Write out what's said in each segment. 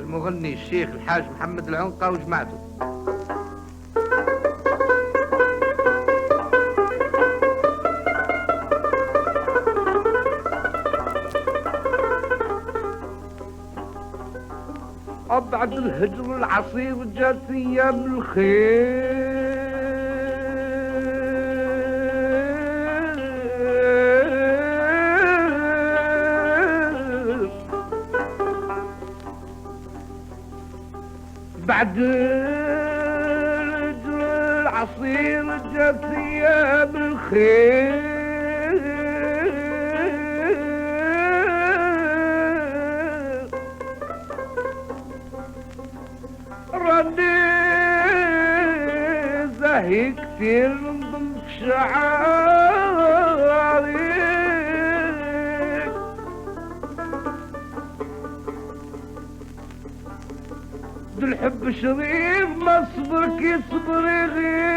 المغني الشيخ الحاج محمد العنقة وجماعته. بعد الهجر العصير جات ايام الخير، بعد الهجر العصير جات ايام الخير، زاهي كتير نضم في شعاري، ذو الحب شريف ما صبرك يصبر يغير،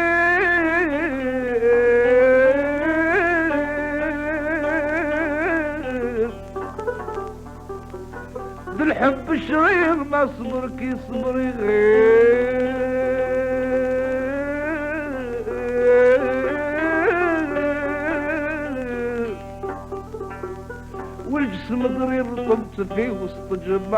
ذو الحب شريف ما صبرك يصبر يغير، والجسم ضرير طبت في وسط جماري،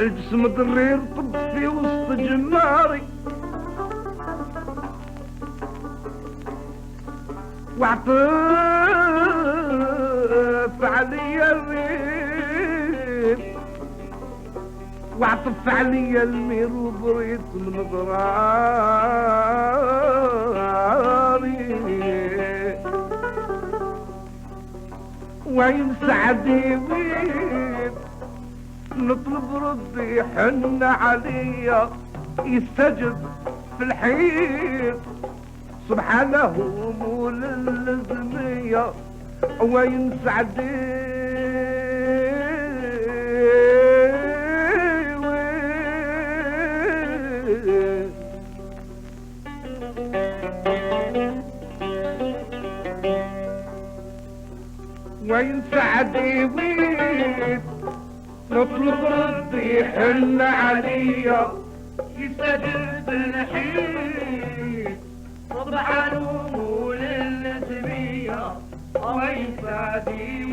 الجسم ضرير طب في وسط جماري، وعطف علي الريف، وعطف علي المير وبريت من ضراري، وين سعدي بيت نطلب ربي يحن عليا يستجب في الحين، سبحانه مول الزمية وين سعدي وين سعدي وين نطلب ربي يحن عليا يستجب الحين، سبحانه مول الزمية وين سعدي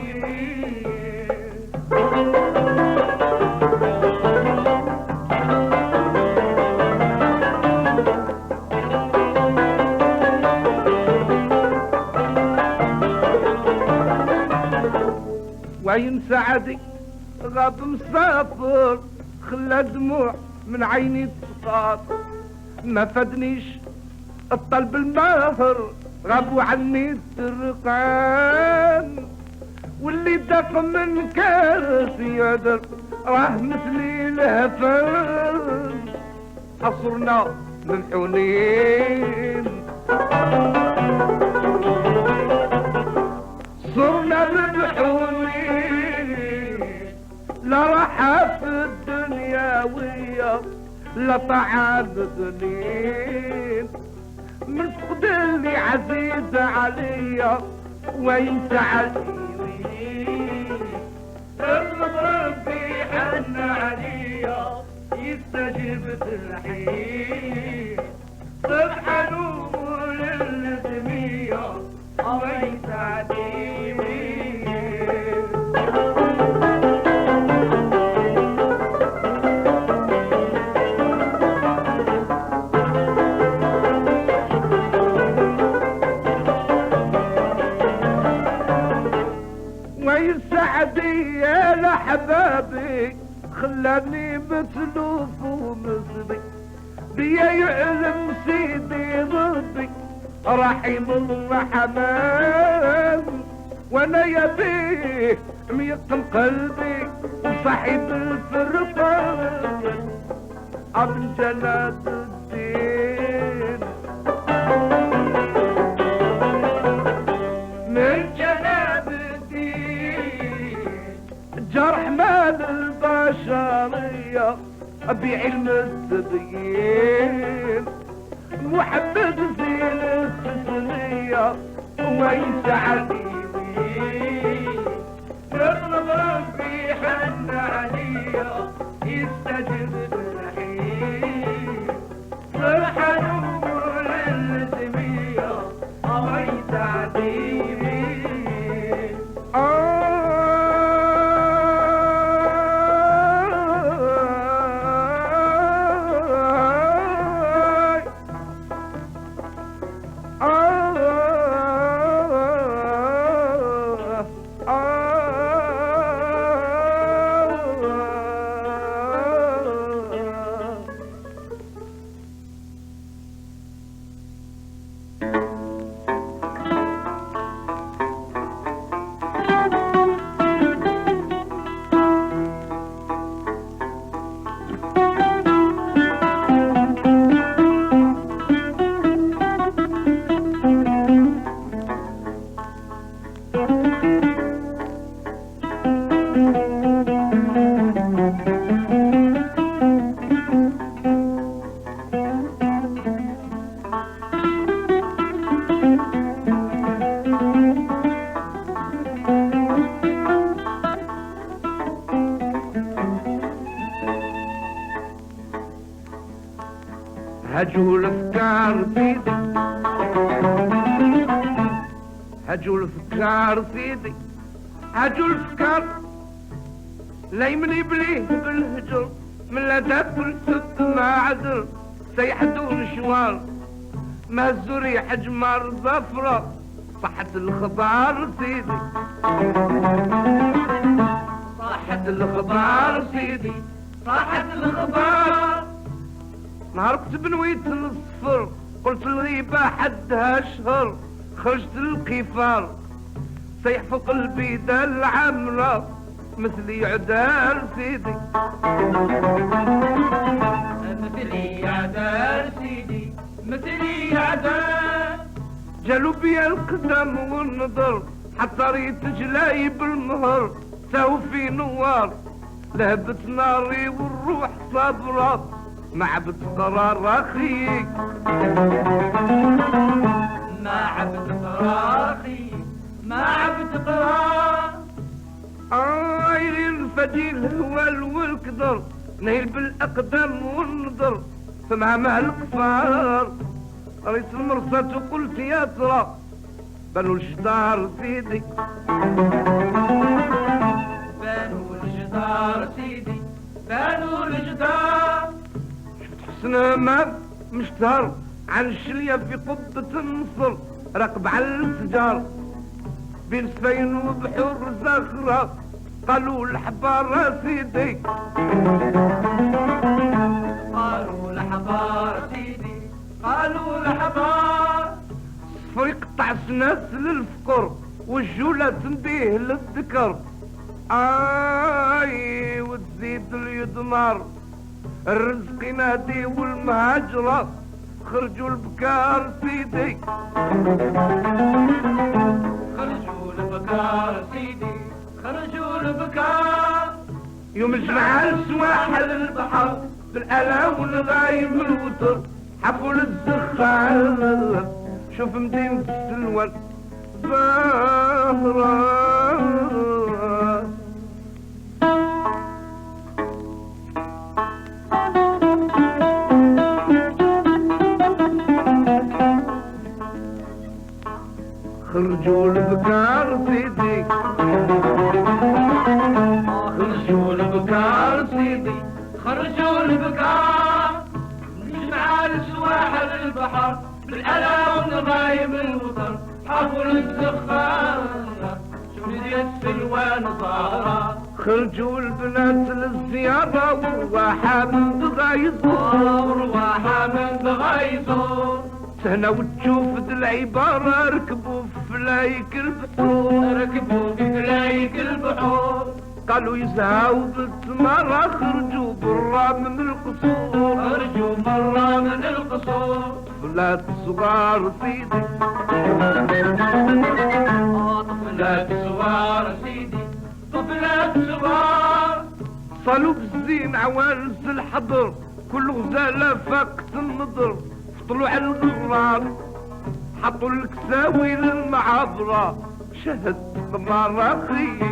وين سعدي غاب مسافر خلى دموع من عيني تسقط، ما فادنيش الطلب الماهر غابوا عني الترقان، واللي دق من كاس يدر راه مثلي الهفان، حصرنا من حنين صرنا من حنين، لا راحة في الدنيا ويا لا طعام ذنين، من فقد اللي عزيز عليا وين سعدي ربي حن عليا يستجيب في الحين، سبحانه للزمية وين سعدي وين سعدي يا لحبابي خلاني متلوف ومسدي بيا يعلم سيدي ربي رحيم الرحمن وانا يبيه ميقن قلبي وصاحب الفرقان ابن جلال الدين من جلال الدين جرح مال البشرية بعلم التبيين محمد زين التسلية ويسعني يطلب ربي حن عليا يستجب الرحيم فرحة نور الزمية ويسعني هجو الافكار سيدي هجو الافكار سيدي هجو الافكار لا يمني بليه بالهجر من لا تاكل ست ما عذر سيحدون شوار مهزور حجمار ظفرة صحت الخضار سيدي صحت الخضار سيدي صحت الخضار نهار كنت بنويت الصفر قلت الغيبة حدها شهر خرجت القفار سيحفظ قلبي دا العمرة مثلي عدال سيدي مثلي عدال سيدي مثلي عدال جالوا بيا القدم والنظر حتى ريت جلاي بالمهر ساو في نوار لهبت ناري والروح صبرة ما عبت قرار اخيك ما عبت قرار اخيك ما عبت قرار عايري الفديل هو والقدر نهيل بالاقدام والنظر فمع مهل القفار ريت المرصد وقلت يا ترى بنو الجدار سيدي بنو الجدار سيدي بنو الجدار حسن ما مشتهر عن الشلية في قبة النصر راقب على السجار بين سفين وبحور زخرة قالوا الحبار سيدي قالوا الحبار سيدي قالوا الحبار صفر يقطع سناس للفقر والجولة تنبيه للذكر وتزيد اليدمار الرزق ينادي والمهاجرة خرجوا البكار سيدي خرجوا البكار سيدي خرجوا البكار يوم جمع السواحل البحر بالألام والغايم الوتر حفوا للزخار شوف مدينة السلوان زهرة خرجوا البكار سيدي خرجوا البكار سيدي خرجوا البكار نجمع السواحل البحر بالألا والنغايم الوطن حفل الزخار شوف ديال السلوان ظاهرة خرجوا البنات للزيارة ورواحة من بغايزور سهنا وتشوف ذي العبارة ركبوا في فلايك البحور قالوا يزهاو بالتمارة خرجوا برا من القصور طفلات صغار سيدي طفلات صغار صالوا بالزين عوانس الحضر كل غزالة فاقت النضر فطلوا على الغرار حطوا الكساوي للمعابرة شهد قمار خيي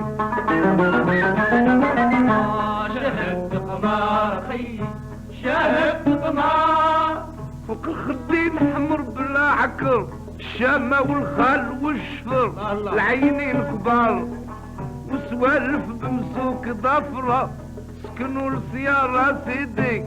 شهد قمار فوق الخدين حمر بلا عكر الشامة والخال والشفر العينين كبار وسوالف بمسوك ضفرة سكنوا السيارة سيدي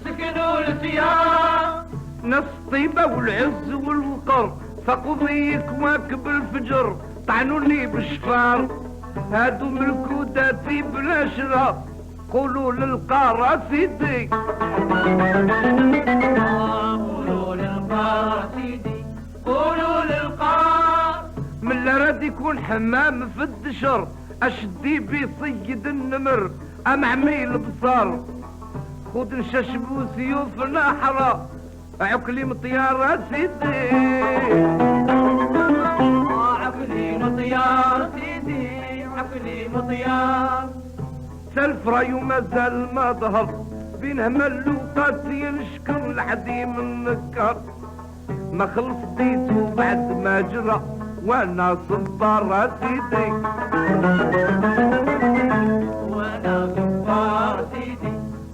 سكنوا السيارة ناس طيبة والعز والوقر فقضي كواكب الفجر طعنوني بالشفار هادو ملكوداتي بلا شرا قولوا للقارة سيدي قولوا للقارة من لا راد يكون حمام في الدشر اشدي بي صيد النمر ام عميل بصار خود نششبو سيوف نحرة عقلي مطيار سيدي عقلي مطيار سلف رايو مازال ما ظهر بينها ملوقات ينشكر العديم النكر ما خلص ديتو بعد ما جرى وانا صبار سيدي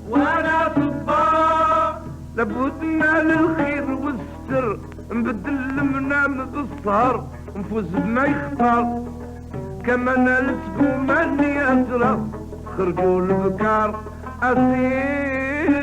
وانا صبار لابد للخير والستر نبدل المنام بالسهر نفوز بما يختار كما نالت بوماني أسرى خرجوا البكار أسير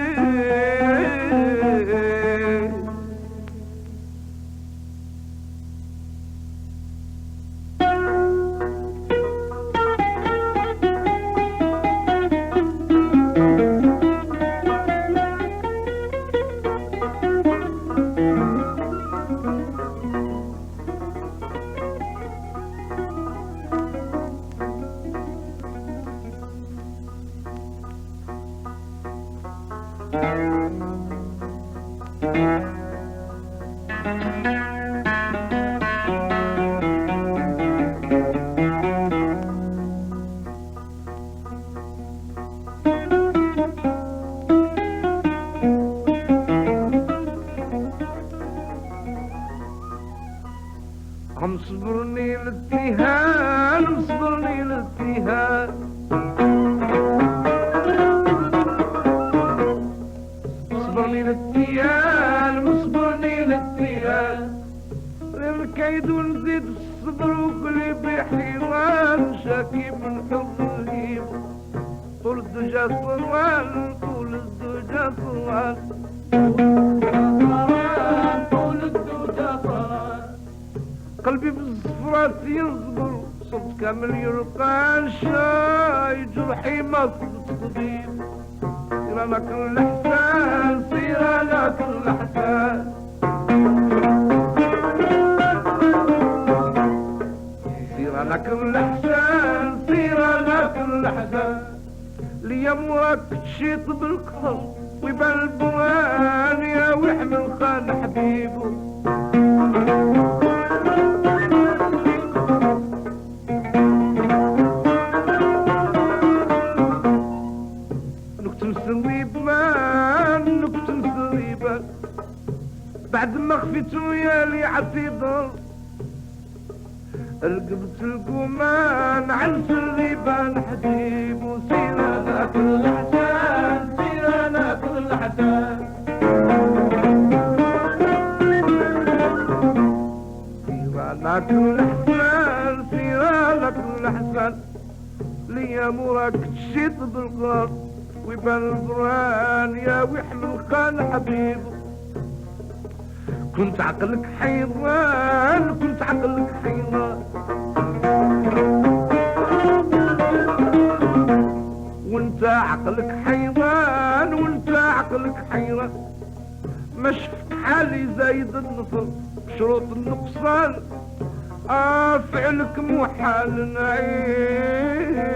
صبرني للتهان صبرني للتهان صبرني للتهان صبرني للتهان للكيد ونزيد الصبر وكلي بحيوان شاكي من حب طول الدجا صوان طول الدجا صوان قلبي بالصفرات يصبر صوت كامل يلقى الشاي جرحي ما صدت طبيب سير انا كل احسان سير انا كل احسان سير انا كل احسان سير انا كل احسان ليا موراك تشيط بالقهر ويبان البوان يا ويحمل خان حبيبه بعد ما خفيت ويالي عتيضر رقبت القمان عن سريبان حبيب وسير انا كل حسان سير انا كل حسان سير انا كل حسان سير انا كل حسان ليا موراك تشيط بالقرار ويبان البرهان يا ويحمل خان حبيبه كنت عقلك حيوان كنت عقلك حيوان ما شفت حالي زايد النصر بشروط النقصان فعلك محال نعيم.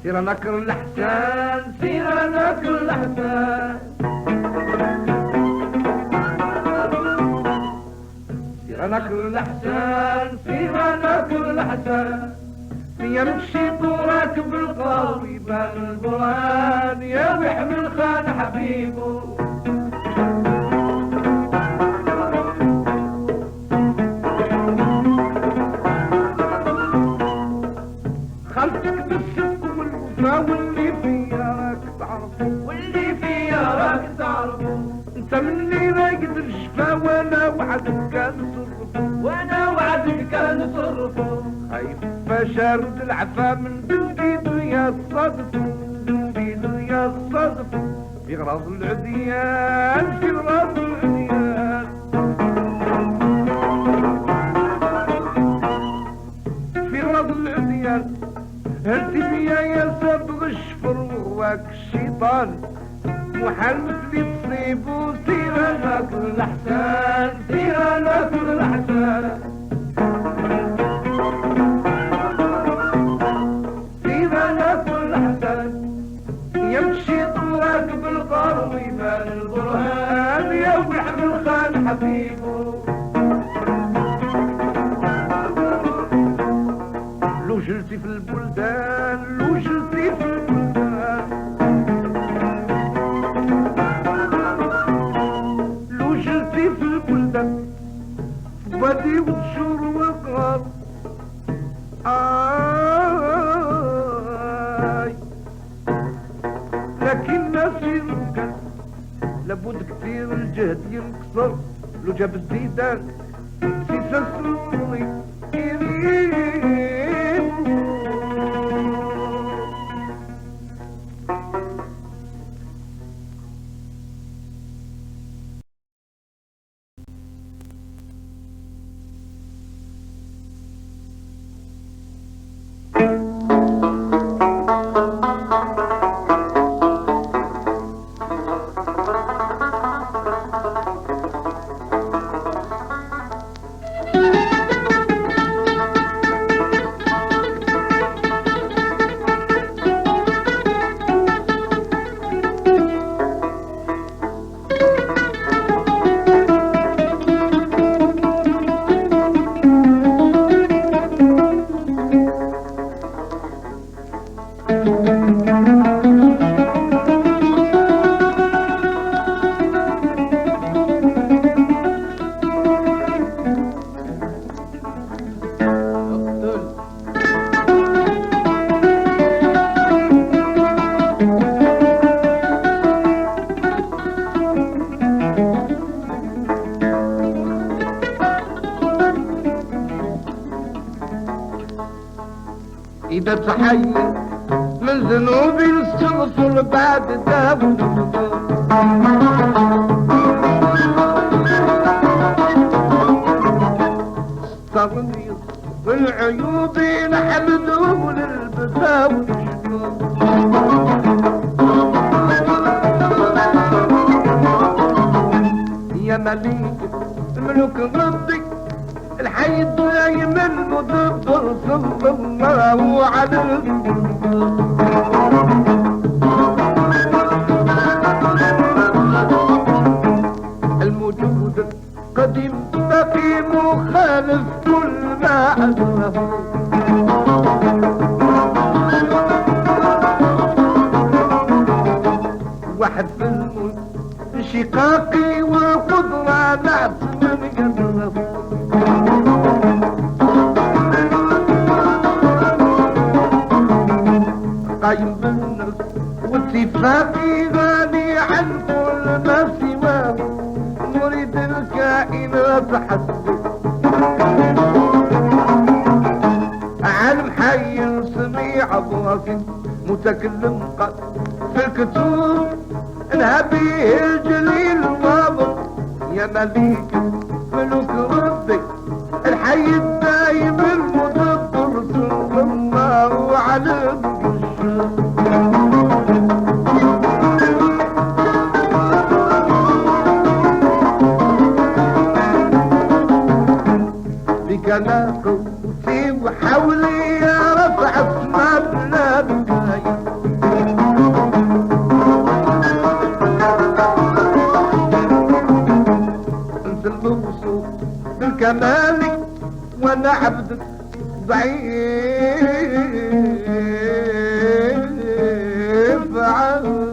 سير نكر الحسان سير نكر الحسان سير نكر الحسان سير نكر الحسان يمشي راكب القلب يبان البرهان يا ويحمل خان حبيبه خلتك بالصدق والوفا واللي فيا راك تعرفه واللي فيا راك تعرفه انت مني ما يقدر شفا وانا وعدك كان صرفه وانا وعدك كان صرفه خايف فشارد العفا من بيدو يا الصدف من بيدو يا الصدف في غراض العديان في غراض العديان في غراض العديان هدي بيا يا صبغ الشفر وهواك الشيطان محال مثلي تصيبو سيرا ناكل الحسان سيرا ناكل الحسان سيرا ناكل الحسان يمشي طراك بالقار ويبان البرهان يا ويحمل خان حبيبو لو جلتي في البلدان لو جلتي في البلدان لو جلتي في البلدان فادي وتشور وقار لكن ناس يمكن لابد كثير الجهد ينكسر لو جاب الزيدان سيسا سروري إذا تحيي من ذنوبي نستغفر بعد داود استغني بالعيوب نحمده للبثاوي يا مليك ملوك ربي الحي دايما مدبر صلى الله عليه. الموجود قديم باقي مخالف كل ما عزمه. واحد في الملك شقاقي والقدرة نعت من قبله. قايم بالنفس واتفاقي غني عن كل ما سواه. مريد الكائنات حسبه عالم حي سميع ضوافي متكلم قد في الكتب انهبيه الجليل واضح. يا مليك ملوك ربي الحي الدايم المدبر صلى الله عليه. بك انا قوتي وحولي يا رفع اسماء بلادك. انت الموصوف بالكمال وانا عبدك ضعيف عاد.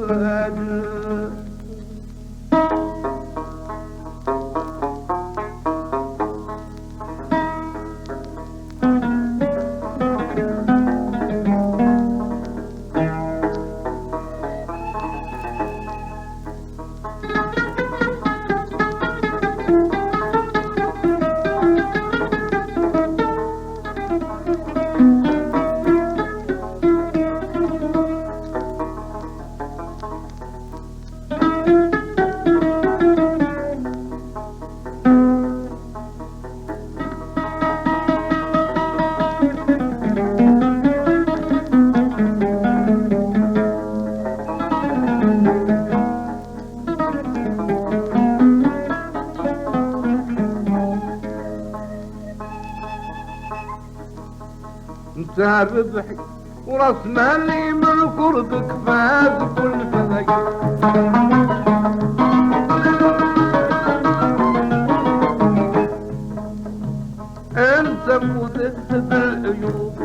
انت ربحي وراس مالي من قربك فاز كل فضي. انت مذهب العيوب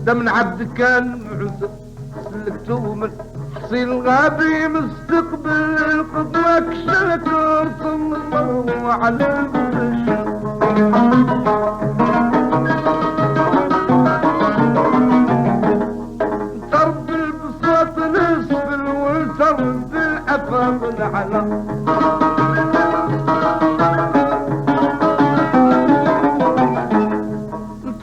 ده من عبد كان معزب سلكته من حصيل غابي مستقبل قدرك شكر صلى الله على المرشد. ترب البساط الاسفل والترب بالعفاف العلا.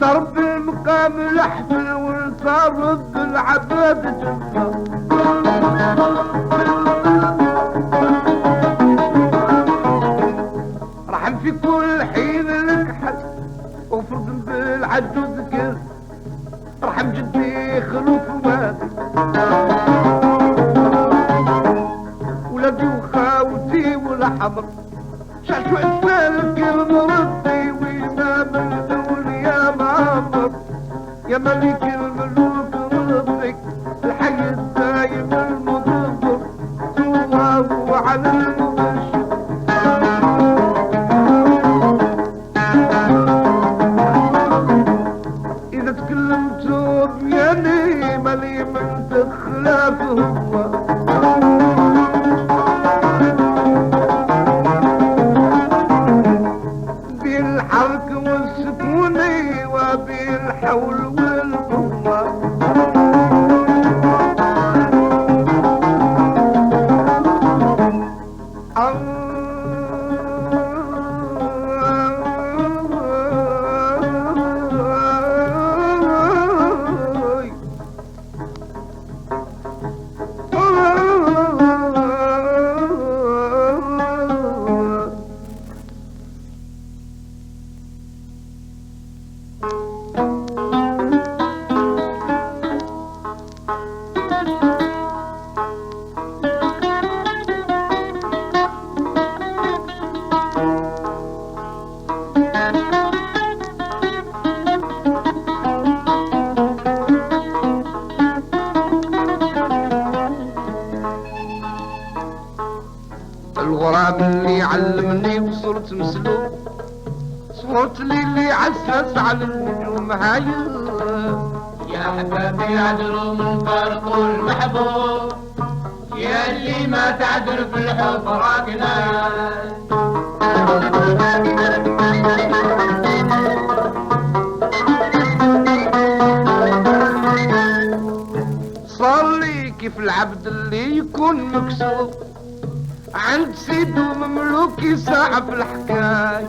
ترب المقام الاحفل والترب بالعباد جنة. رحم في كل حين لك حد وفرض بالعجوز كير. رحم جدي خلوف وادي ولدي وخاوتي والحمر. شعشوع السالك المردي وإمام الأولياء معمر. يا ملك الملوك ربك الحي الدايم المدبر صلى الله على المبشر. إذا تكلمت بياني ملي من تخلاف هو. بالحرك والسكون وبالحول والقوة. الغرام اللي علمني وصرت مسلوب، صوت لي اللي عسس على النجوم هايل. يا حبابي عذروا من فرق المحبوب، يا اللي ما تعذر في الحب راكنا. صار لي كيف العبد اللي يكون مكسوب عند سيد ومملوك يساعة في الحكاية.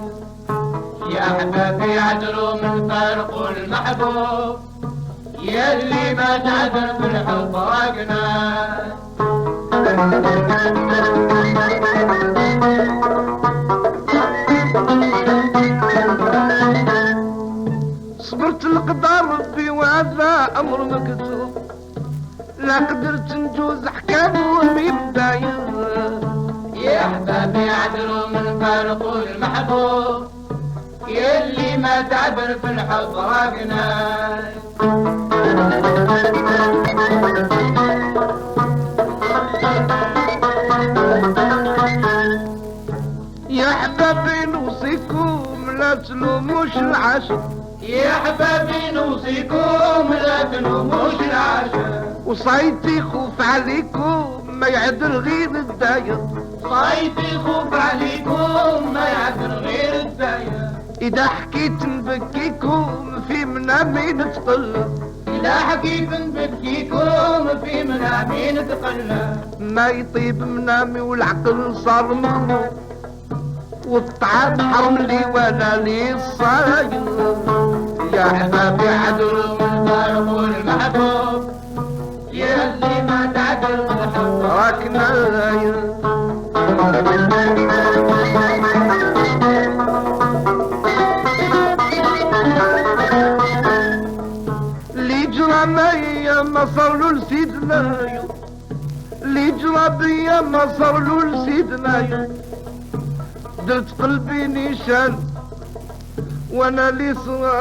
يا حبابي عذروا من فرق المحبوب، يا اللي ما تعذر في الحب راكنا. صبرت القدر ربي وهذا امر مكتوب، لا قدرت نجوز حكامه من بداية. يا حبابي عذروا من فرق المحبوب، يا اللي ما تعبر في الحب راقنا. يا حبابي نوصيكم لا تلوموش العاشق، يا حبابي نوصيكم لا تلوموش العاشق. وصيتي خوف عليكم ما يعدل غير الداير، صيتي خوف عليكم ما يعدل غير الداير. إذا حكيت نبكيكم في منامي نتقلب، إذا حكيت نبكيكم في منامي نتقلب. ما يطيب منامي والعقل صار مخروق، والطعام حرم لي ولا لي الصاير. يا حبابي عذروا من فرق المحبوب، يا اللي ما تعدل الحب راكنا. اللي جرى بيا ما صار له لسيدنا، اللي جرى بيا ما صار له لسيدنا. درت قلبي نيشان وانا لي صغير،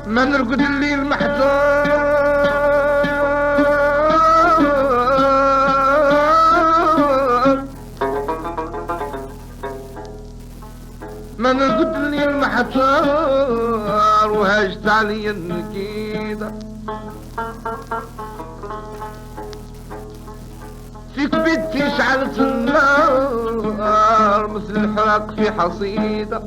ما نرقد الليل محتار، ما نرقد الليل محتار، وهاجت علي النكيدة في كبدتي شعلت النار مثل الحراق في حصيدة.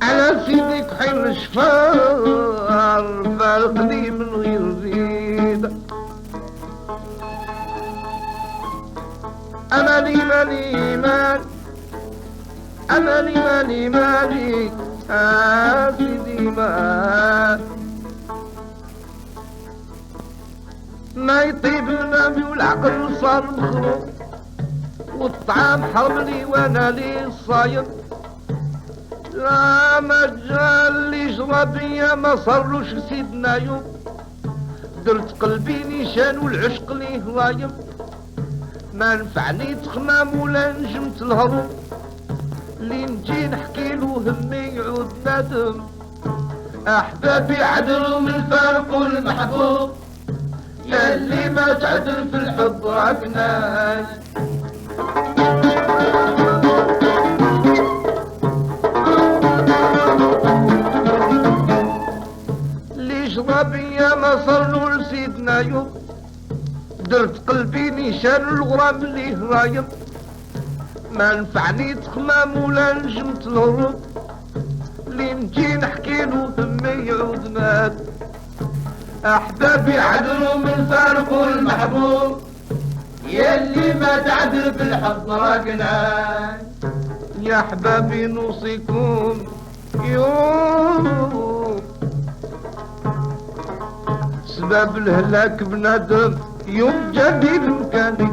على سيدك حين شفار فارقني من غير زيدة. أمالي مالي مالي أمالي مالي مالي سيدي ما يطيب منامي والعقل صار مخروق، والطعام حرم لي وانا لي الصايم. لا مجال اللي جرى بيا ما صارلوش سيدنا يوم، درت قلبي نيشان والعشق ليه رايم. ما نفعني تخمام ولا نجمت الهروب، اللي نجي نحكيلو همي يعود ندم. أحبابي عدلوا من فرق المحبوب، يا اللي ما تعدل في الحب راكنا. بيا ما صرلو لسيدنا يوم، درت قلبي نيشان الغرام اللي رايم. ما نفعني تخمام ولا نجمت الهروب، اللي نجي نحكيلو همي يعود مات. أحبابي عدلوا من فارق المحبوب، يا اللي ما تعدل في الحب راكنا. يا أحبابي نوصيكم يوم سباب الهلاك بنادم يوم جاني المكاني،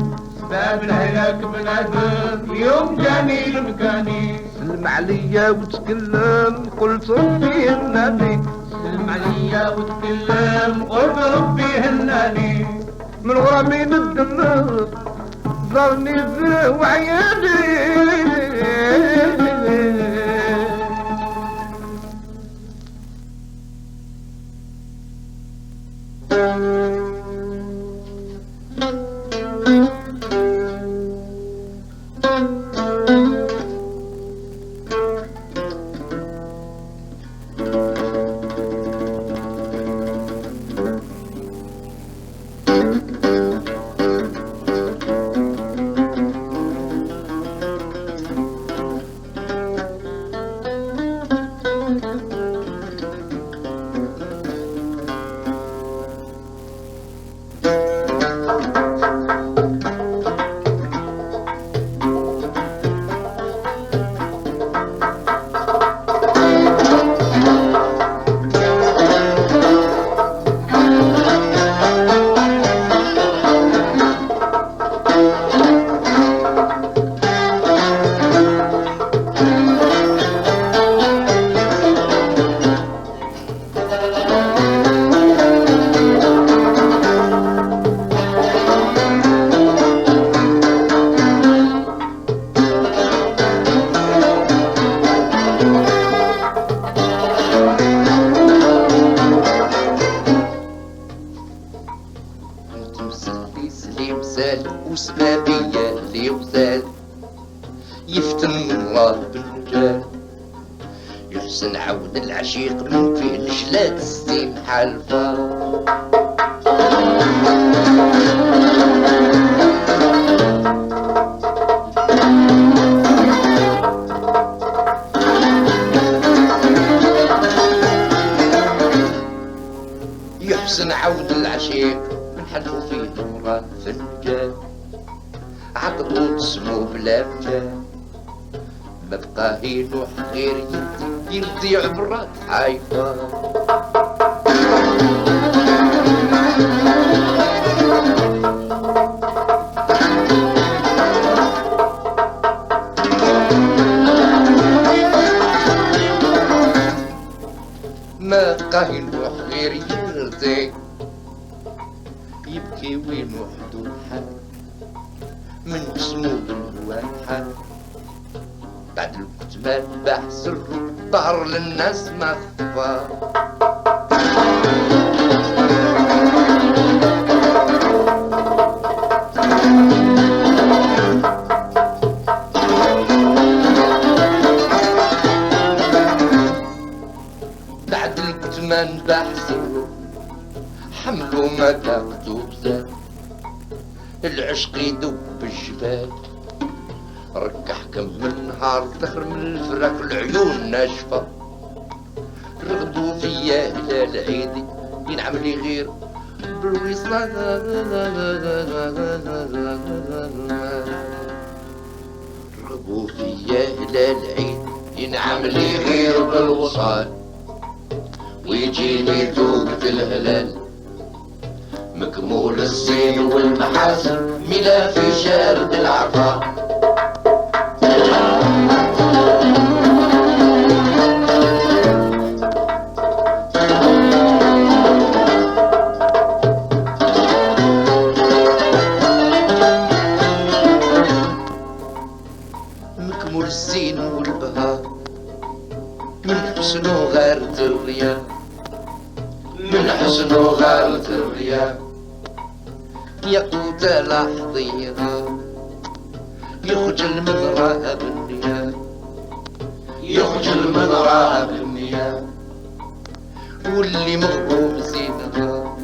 باب الهلاك بنادم يوم جاني المكاني. سلم عليا وتكلم قلت ربي هناني، سلم عليا وتكلم قلت ربي هناني. من غرامي الدم ضرني فيه وعياني. وسبابية اللي وزاد يفتن الله بالرجال، يحسن عود العشيق من فيه الجلاد السيم حالفا. يحسن عود العشيق من حلفو فيه المراد في الرجال، عقبو تسمو بلا رجال، ما بقى يلوح غير يردي عبرات حايفة. ما بقى يلوح غير يردي، يبكي وين وحدو الحال من جسمو بالواحد. بعد الكتمان باح سره ظهر للناس ما خفى. بعد الكتمان باح سره حملو ما تاخدو بزاف، العشق يدوب بالجبال، ركح كم من نهار دخل من الفراق العيون ناشفة. رغدوا فيا هلال عيدي ينعم لي غير بالوصال، رغبوا فيا هلال عيدي ينعم لي غير بالوصال، ويجيني توبة الهلال مكمول الزين والمحاسن ملا في شارد العطاء. مكمول الزين والبهاء من حسنه غارت الرياء، من حسنه غارت الرياء. يقود لحظيها يخجل من رهب النياه، يخجل من رهب النياه. واللي مغروم زينها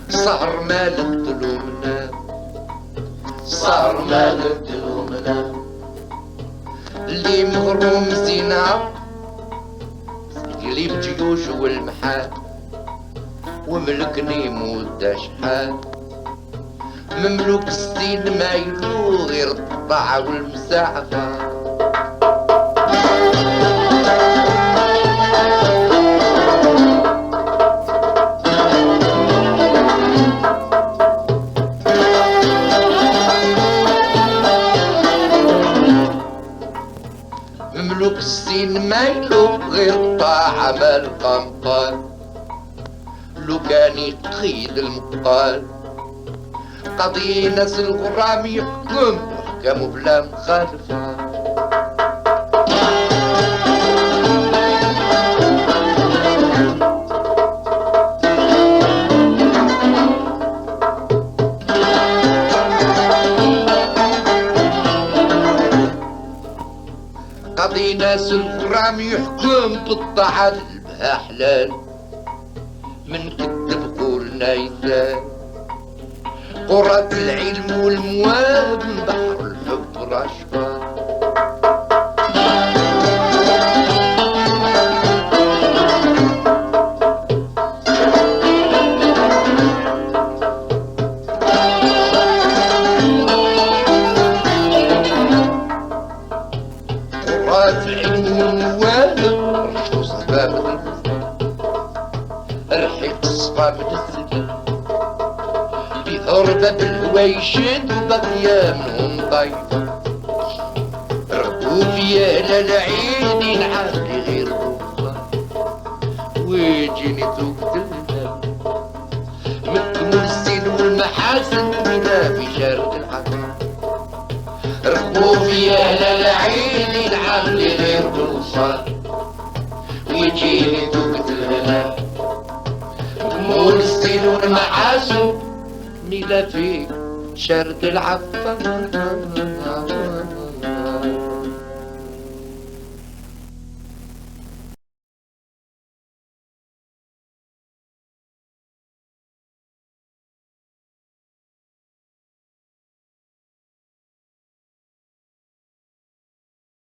صار مال الدلومنا، صار مال الدلومنا. اللي مغروم زينها يلي بجيوش والمحال، وملكني مدة شحال. مملوك السين ما يلو غير الطاعة والمساعفة. له غير طاعة ما القمطان لو كان يقيد المقال قضي ناس الغرام يحكم وحكموا بلا مخالفة قضي ناس الغرام يحكم بالطاعة بها حلال من كذب قولنا يثال قرة العلم والمواد من بحر الحب رشفة قرة العلم والمواد رشفوا صباب رحيق الصفا بالثلج بهربة بالهويشد وبقية منهم ضيفة ربوا فيا للعيد ينعاد غير بوفا ويجيني ذوق دلنا منكم الزين والمحاسن منا في شارع العقل ربوا فيا للعيد ينعاد غير بوفا ويجيني ذوق دلنا مول الزين والمحاسن ميلا في شرق العفا